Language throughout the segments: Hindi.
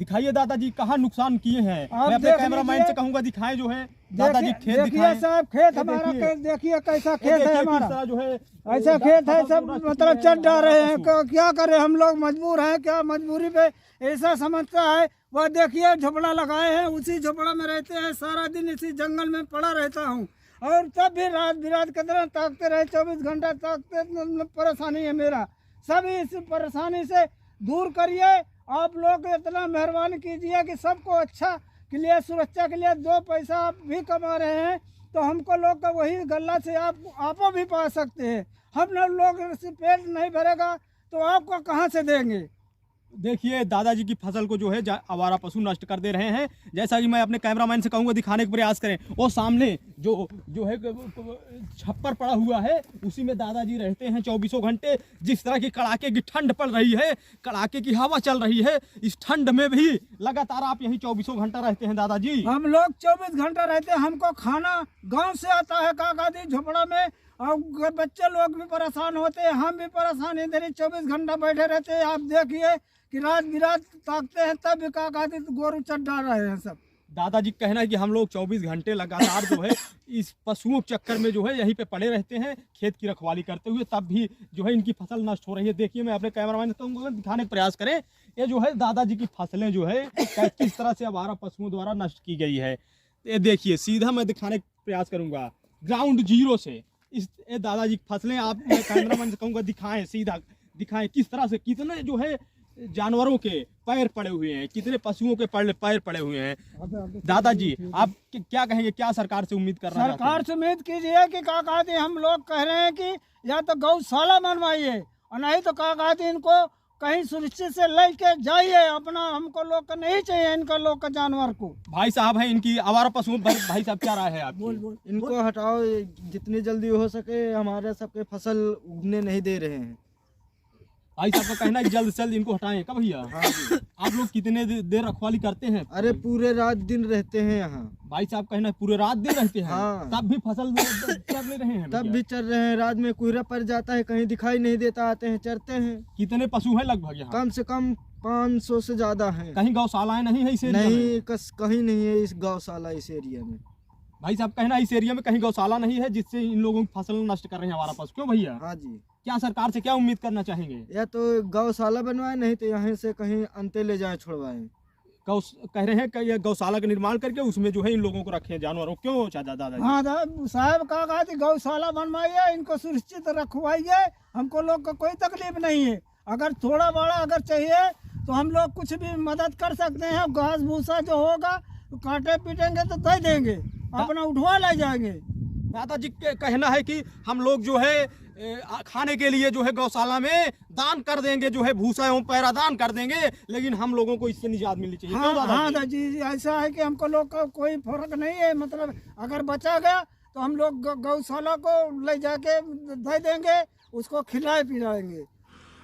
दिखाइए दादाजी कहाँ नुकसान किए हैं। मैं अपने कैमरामैन से कहूँगा दिखाएं जो है दादाजी खेत दिखाएं। साहब खेत हमारा देखिए कैसा खेत है हमारा, जो है ऐसा खेत है सब मतलब चढ़ जा रहे हैं। क्या करें हम लोग, मजबूर हैं, क्या मजबूरी पे ऐसा समझता है। वह देखिए झोपड़ा लगाए हैं, उसी झोपड़ा में रहते हैं, सारा दिन इसी जंगल में पड़ा रहता हूँ और तब भी रात बिरात कितना ताकते रहे, 24 घंटा ताकते। परेशानी है मेरा, सब इस परेशानी से दूर करिए आप लोग। इतना मेहरबानी कीजिए कि सबको अच्छा के लिए, सुरक्षा के लिए 2 पैसा आप भी कमा रहे हैं तो हमको लोग का वही गल्ला से आपो भी पा सकते हैं। हम लोग से पेट नहीं भरेगा तो आपको कहाँ से देंगे। देखिए दादाजी की फसल को जो है आवारा पशु नष्ट कर दे रहे हैं। जैसा कि मैं अपने कैमरामैन से कहूँगा दिखाने का प्रयास करें। वो सामने जो है छप्पर पड़ा हुआ है, उसी में दादाजी रहते हैं 24 घंटे। जिस तरह की कड़ाके की ठंड पड़ रही है, कड़ाके की हवा चल रही है, इस ठंड में भी लगातार आप यहीं 24 घंटा रहते हैं दादाजी। हम लोग 24 घंटा रहते हैं। हमको खाना गाँव से आता है काका दी झोपड़ा में, और बच्चे लोग भी परेशान होते हैं, हम भी परेशान, इधर ही 24 घंटा बैठे रहते हैं। आप देखिए कि रात बिरात ताकते हैं तब भी काका दी गोरू चढ़ डाल रहे हैं सब। दादाजी कहना है कि हम लोग 24 घंटे लगातार जो है इस पशुओं के चक्कर में जो है यहीं पे पड़े रहते हैं, खेत की रखवाली करते हुए, तब भी जो है इनकी फसल नष्ट हो रही है। देखिए मैं अपने कैमरामैन से कहूँगा दिखाने का प्रयास करें। ये जो है दादाजी की फसलें जो है किस तरह से आवारा पशुओं द्वारा नष्ट की गई है। ये देखिए सीधा मैं दिखाने का प्रयास करूँगा ग्राउंड जीरो से। ये दादाजी की फसलें आप कैमरामैन से कहूँगा दिखाएं, सीधा दिखाएं किस तरह से कितने जो है जानवरों के पैर पड़े हुए हैं, कितने पशुओं के पैर पड़े हुए हैं। दादाजी आप क्या कहेंगे, क्या सरकार से उम्मीद कर रहे हैं? सरकार से उम्मीद कीजिए कि काका दी हम लोग कह रहे हैं कि या तो गौशाला बनवाइए और नहीं तो काका दी इनको कहीं सुरक्षित से लेके जाइए अपना। हमको लोग का नहीं चाहिए इनका लोग का जानवर को। भाई साहब है इनकी आवारा पशु, भाई साहब क्या राय है आप? इनको हटाओ जितनी जल्दी हो सके, हमारे सबके फसल उगने नहीं दे रहे हैं। भाई साहब का कहना है जल्द से जल्द इनको हटाएं। कब भैया? हाँ जी। आप लोग कितने देर रखवाली करते हैं? अरे पूरे रात दिन रहते हैं यहाँ। भाई साहब कहना है पूरे रात दिन रहते हैं। हाँ। तब भी फसल चर ले रहे हैं? तब भी चल रहे हैं। रात में कोहरा पड़ जाता है, कहीं दिखाई नहीं देता, आते हैं चरते हैं। कितने पशु हैं लगभग यहाँ? कम से कम 500 से ज्यादा हैं। कहीं गौशालाएं नहीं है इस एरिया में? नहीं, कहीं नहीं है इस गौशाला इस एरिया में। भाई साहब कहना इस एरिया में कहीं गौशाला नहीं है जिससे इन लोगों की फसल नष्ट कर रहे हैं आवारा पशु। क्यों भैया? हाँ जी। क्या सरकार से क्या उम्मीद करना चाहेंगे? या तो गौशाला बनवाए, नहीं तो यहाँ से कहीं अंते ले जाए छुड़वाए। कह रहे हैं कि ये गौशाला का निर्माण करके उसमें जो है इन लोगों को रखें जानवरों। क्यों चाचा दादा? हाँ साहब कहा थी गौशाला बनवाइए, इनको सुरक्षित रखवाइए, हमको लोग को कोई तकलीफ नहीं है। अगर थोड़ा बड़ा अगर चाहिए तो हम लोग कुछ भी मदद कर सकते हैं। घास भूसा जो होगा तो काटे पीटेंगे तो दे देंगे, अपना उठवा ले जाएंगे। दादाजी के कहना है कि हम लोग जो है खाने के लिए जो है गौशाला में दान कर देंगे, जो है भूसा एवं पैरा दान कर देंगे, लेकिन हम लोगों को इससे निजात मिलनी चाहिए। हाँ दादाजी ऐसा है कि हमको लोग का कोई फर्क नहीं है। मतलब अगर बचा गया तो हम लोग गौशाला को ले जाके दे देंगे, उसको खिलाए पिलाएंगे।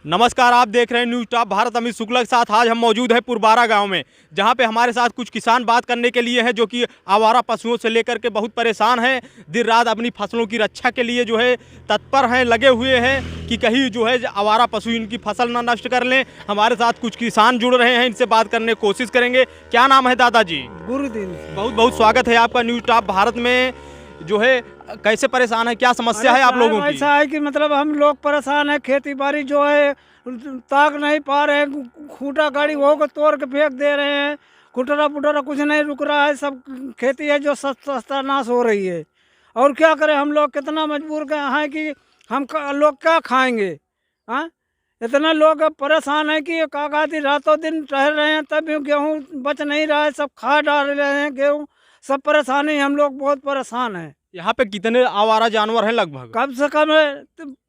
नमस्कार, आप देख रहे हैं न्यूज़ टॉप भारत। अमित शुक्ला के साथ आज हम मौजूद हैं पुरबारा गांव में, जहां पे हमारे साथ कुछ किसान बात करने के लिए हैं जो कि आवारा पशुओं से लेकर के बहुत परेशान हैं। दिन रात अपनी फसलों की रक्षा के लिए जो है तत्पर हैं, लगे हुए हैं कि कहीं जो है आवारा पशु इनकी फसल ना नष्ट कर लें। हमारे साथ कुछ किसान जुड़ रहे हैं, इनसे बात करने की कोशिश करेंगे। क्या नाम है दादाजी? गुरुदिन। बहुत बहुत स्वागत है आपका न्यूज़ टॉप भारत में। जो है कैसे परेशान है, क्या समस्या है आप लोगों की? ऐसा है कि मतलब हम लोग परेशान है, खेती बाड़ी जो है ताक नहीं पा रहे हैं। खूंटा गाड़ी हो को तोड़ के फेंक दे रहे हैं, कुटरा पुटरा कुछ नहीं रुक रहा है। सब खेती है जो सस्ता नाश हो रही है। और क्या करें हम लोग, कितना मजबूर हैं कि हम लोग क्या खाएंगे। हाँ, इतना लोग परेशान है कि काकाती रातों दिन टहल रहे हैं, तब भी गेहूँ बच नहीं रहा है, सब खा डाल रहे हैं गेहूँ। सब परेशानी, हम लोग बहुत परेशान हैं। यहाँ पे कितने आवारा जानवर हैं लगभग? कम से कम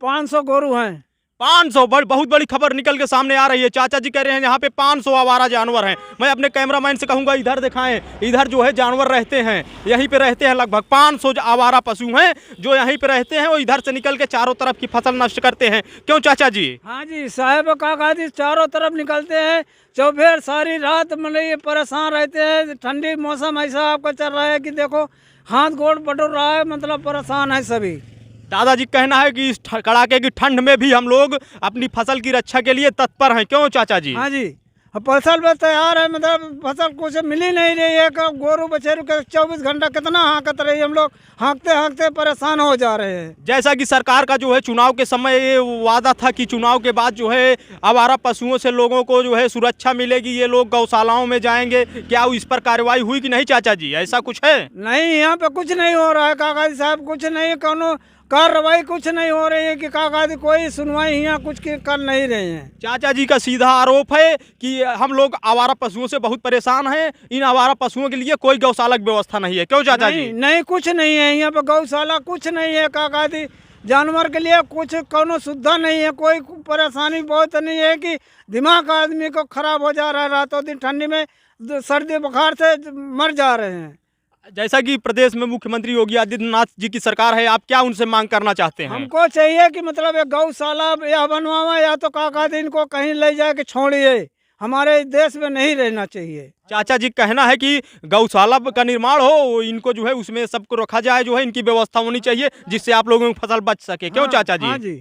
500 गोरू हैं। 500? बहुत बड़ी खबर निकल के सामने आ रही है। चाचा जी कह रहे हैं यहाँ पे 500 आवारा जानवर हैं। मैं अपने कैमरामैन से कहूँगा इधर दिखाएं, इधर जो है जानवर रहते हैं, यहीं पे रहते हैं। लगभग 500 आवारा पशु हैं जो यहीं पे रहते हैं, वो इधर से निकल के चारों तरफ की फसल नष्ट करते हैं। क्यों चाचा जी? हाँ जी साहब काका जी, चारों तरफ निकलते हैं, चौबीस सारी रात मतलब ये परेशान रहते हैं। ठंडी मौसम ऐसा आपका चल रहा है कि देखो हाथ गोड़ बटोर रहा है, मतलब परेशान है सभी। दादाजी कहना है कि इस कड़ाके की ठंड में भी हम लोग अपनी फसल की रक्षा के लिए तत्पर हैं। क्यों चाचा जी? हाँ जी, फसल में तैयार है, मतलब फसल कुछ मिल ही नहीं रही है। गोरू बछेरू के 24 घंटा कितना हाँकत रही, हम लोग हाँकते हाँकते परेशान हो जा रहे हैं। जैसा कि सरकार का जो है चुनाव के समय ये वादा था कि चुनाव के बाद जो है आवारा पशुओं से लोगों को जो है सुरक्षा मिलेगी, ये लोग गौशालाओं में जाएंगे, क्या इस पर कार्रवाई हुई कि नहीं चाचा जी, ऐसा कुछ है? नहीं, यहाँ पे कुछ नहीं हो रहा है काका जी साहब, कुछ नहीं, कोनो कार्रवाई कुछ नहीं हो रही है कि काका जी कोई सुनवाई यहाँ कुछ कर नहीं रहे हैं। चाचा जी का सीधा आरोप है कि हम लोग आवारा पशुओं से बहुत परेशान हैं, इन आवारा पशुओं के लिए कोई गौशाला की व्यवस्था नहीं है, क्यों चाचा जी? नहीं, कुछ नहीं है यहाँ पे, गौशाला कुछ नहीं है काका जी, जानवर के लिए कुछ कोनो सुविधा नहीं है, कोई परेशानी बहुत नहीं है कि दिमाग आदमी को खराब हो जा रहा है, रातों दिन ठंडी में सर्दी बुखार से मर जा रहे हैं। जैसा कि प्रदेश में मुख्यमंत्री योगी आदित्यनाथ जी की सरकार है, आप क्या उनसे मांग करना चाहते हैं? हमको चाहिए कि मतलब एक गौशाला या बनवावा या तो काका जी इनको कहीं ले जाए के छोड़िए, हमारे देश में नहीं रहना चाहिए। चाचा जी कहना है कि गौशाला का निर्माण हो, इनको जो है उसमें सबको रखा जाए, जो है इनकी व्यवस्था होनी चाहिए जिससे आप लोगों की फसल बच सके, क्यों चाचा जी? हाँ जी,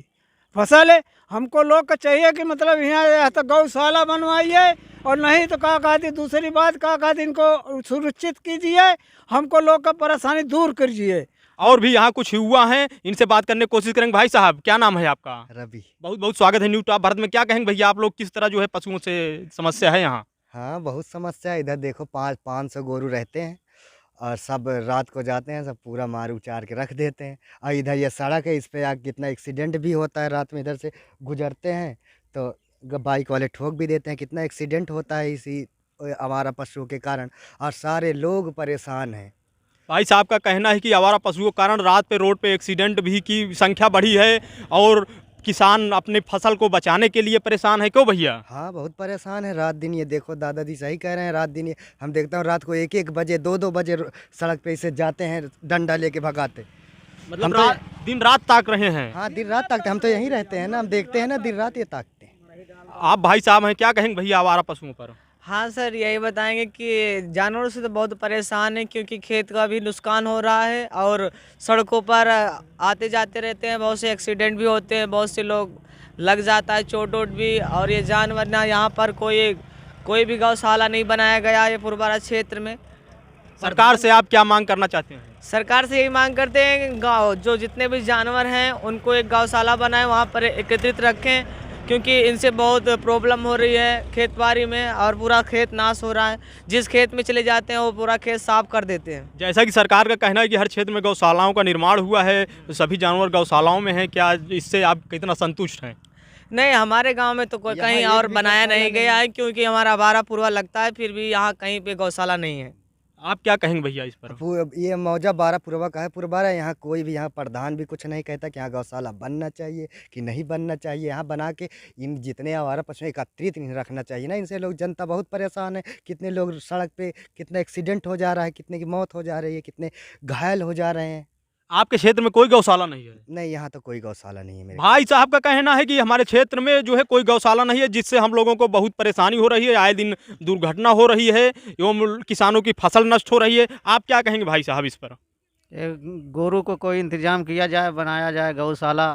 फसल है, हमको लोग को चाहिए कि मतलब यहाँ तो गौशाला बनवाइए, और नहीं तो काका जी दूसरी बात काका जी इनको सुरक्षित कीजिए, हमको लोग का परेशानी दूर कीजिए। और भी यहाँ कुछ युवा हैं, इनसे बात करने की कोशिश करेंगे। भाई साहब, क्या नाम है आपका? रवि। बहुत बहुत स्वागत है न्यूज़ टॉप भारत में। क्या कहेंगे भैया, आप लोग किस तरह जो है पशुओं से समस्या है यहाँ? हाँ, बहुत समस्या है इधर, देखो 500 गोरू रहते हैं और सब रात को जाते हैं, सब पूरा मार उचार के रख देते हैं। और इधर ये सड़क है, इस पे कितना एक्सीडेंट भी होता है, रात में इधर से गुजरते हैं तो बाइक वाले ठोक भी देते हैं, कितना एक्सीडेंट होता है इसी आवारा पशुओं के कारण, और सारे लोग परेशान हैं। भाई साहब का कहना है कि आवारा पशुओं के कारण रात पे रोड पे एक्सीडेंट भी की संख्या बढ़ी है और किसान अपने फसल को बचाने के लिए परेशान है, क्यों भैया? हाँ, बहुत परेशान है रात दिन, ये देखो दादाजी सही कह रहे हैं, रात दिन ये हम देखता हूँ रात को 1-1 बजे 2-2 बजे सड़क पे इसे जाते हैं डंडा लेके भगाते। मतलब दिन रात ताक रहे हैं? हाँ, दिन रात ताकते, हम तो यहीं रहते हैं ना, हम देखते हैं ना, दिन रात ये ताकते हैं। आप भाई साहब हैं, क्या कहेंगे भैया आवारा पशुओं पर? हाँ सर, यही बताएंगे कि जानवरों से तो बहुत परेशान है, क्योंकि खेत का भी नुकसान हो रहा है और सड़कों पर आते जाते रहते हैं, बहुत से एक्सीडेंट भी होते हैं, बहुत से लोग लग जाता है चोट वोट भी। और ये जानवर ना, यहाँ पर कोई भी गौशाला नहीं बनाया गया है पुरबारा क्षेत्र में। सरकार से आप क्या मांग करना चाहते हैं? सरकार से यही मांग करते हैं गाँव जो जितने भी जानवर हैं उनको एक गौशाला बनाएं, वहाँ पर एकत्रित रखें, क्योंकि इनसे बहुत प्रॉब्लम हो रही है खेतबाड़ी में और पूरा खेत नाश हो रहा है। जिस खेत में चले जाते हैं वो पूरा खेत साफ कर देते हैं। जैसा कि सरकार का कहना है कि हर क्षेत्र में गौशालाओं का निर्माण हुआ है, सभी जानवर गौशालाओं में हैं, क्या इससे आप कितना संतुष्ट हैं? नहीं, हमारे गांव में तो कोई कहीं और बनाया नहीं गया है, क्योंकि हमारा आवारा पूर्वा लगता है, फिर भी यहाँ कहीं पे गौशाला नहीं है। आप क्या कहेंगे भैया इस पर? ये मौजा बारा पुरवा का है, पुरबारा, यहाँ कोई भी, यहाँ प्रधान भी कुछ नहीं कहता कि यहाँ गौशाला बनना चाहिए कि नहीं बनना चाहिए। यहाँ बना के इन जितने आवारा पशु एकत्रित नहीं रखना चाहिए ना, इनसे लोग जनता बहुत परेशान है। कितने लोग सड़क पे, कितना एक्सीडेंट हो जा रहा है, कितने की मौत हो जा रही है, कितने घायल हो जा रहे हैं। आपके क्षेत्र में कोई गौशाला नहीं है? नहीं, यहाँ तो कोई गौशाला नहीं है मेरे। भाई साहब का कहना है कि हमारे क्षेत्र में जो है कोई गौशाला नहीं है, जिससे हम लोगों को बहुत परेशानी हो रही है, आए दिन दुर्घटना हो रही है एवं किसानों की फसल नष्ट हो रही है। आप क्या कहेंगे भाई साहब इस पर? गोरू को कोई इंतजाम किया जाए, बनाया जाए गौशाला,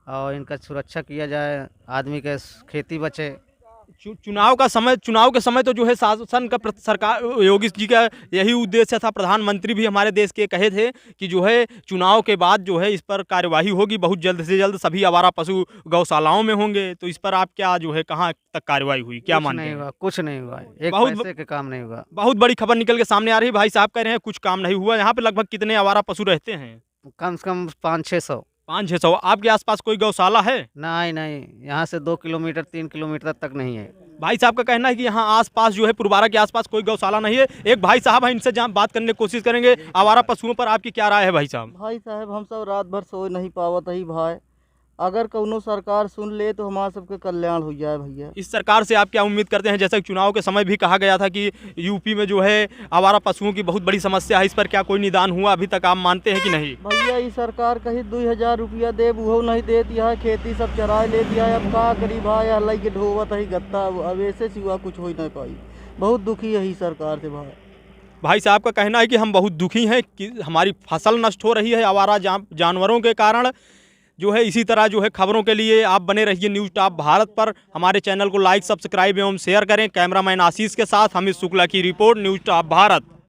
और इनका सुरक्षा किया जाए, आदमी के खेती बचे। चुनाव के समय तो जो है शासन का सरकार योगी जी का यही उद्देश्य था। प्रधानमंत्री भी हमारे देश के कहे थे कि जो है चुनाव के बाद जो है इस पर कार्यवाही होगी, बहुत जल्द से जल्द सभी आवारा पशु गौशालाओं में होंगे। तो इस पर आप क्या जो है कहाँ तक कार्यवाही हुई, क्या मानते हैं? कुछ नहीं हुआ, एक पैसे के काम नहीं हुआ। बहुत बड़ी खबर निकल के सामने आ रही है, भाई साहब कह रहे हैं कुछ काम नहीं हुआ। यहाँ पे लगभग कितने आवारा पशु रहते हैं? कम से कम 500-600। 500-600। आपके आसपास कोई गौशाला है? नहीं, यहाँ से 2 किलोमीटर 3 किलोमीटर तक नहीं है। भाई साहब का कहना है कि यहाँ आसपास जो है पुरबारा के आसपास कोई गौशाला नहीं है। एक भाई साहब हैं, इनसे जहाँ बात करने की कोशिश करेंगे। आवारा पशुओं पर आपकी क्या राय है भाई साहब? भाई साहब, हम सब रात भर सो नहीं पावत ही भाई, अगर कौनो सरकार सुन ले तो हमारा सबके कल्याण हो जाए भैया। इस सरकार से आप क्या उम्मीद करते हैं? जैसे चुनाव के समय भी कहा गया था कि यूपी में जो है आवारा पशुओं की बहुत बड़ी समस्या है, इस पर क्या कोई निदान हुआ अभी तक, आप मानते हैं कि नहीं? भैया ये सरकार कहीं 2000 रुपया दे, वो नहीं देती है, खेती सब चराए लेती है। अब का करी भाई, अल्लाह के ढोवत है गत्ता, अब ऐसे सिवा कुछ हो नहीं पाई। बहुत दुखी है ही सरकार से भाई। भाई साहब का कहना है कि हम बहुत दुखी हैं कि हमारी फसल नष्ट हो रही है आवारा जानवरों के कारण। जो है इसी तरह जो है खबरों के लिए आप बने रहिए न्यूज़ टॉप भारत पर। हमारे चैनल को लाइक, सब्सक्राइब एवं शेयर करें। कैमरामैन आशीष के साथ अमित शुक्ला की रिपोर्ट, न्यूज़ टॉप भारत।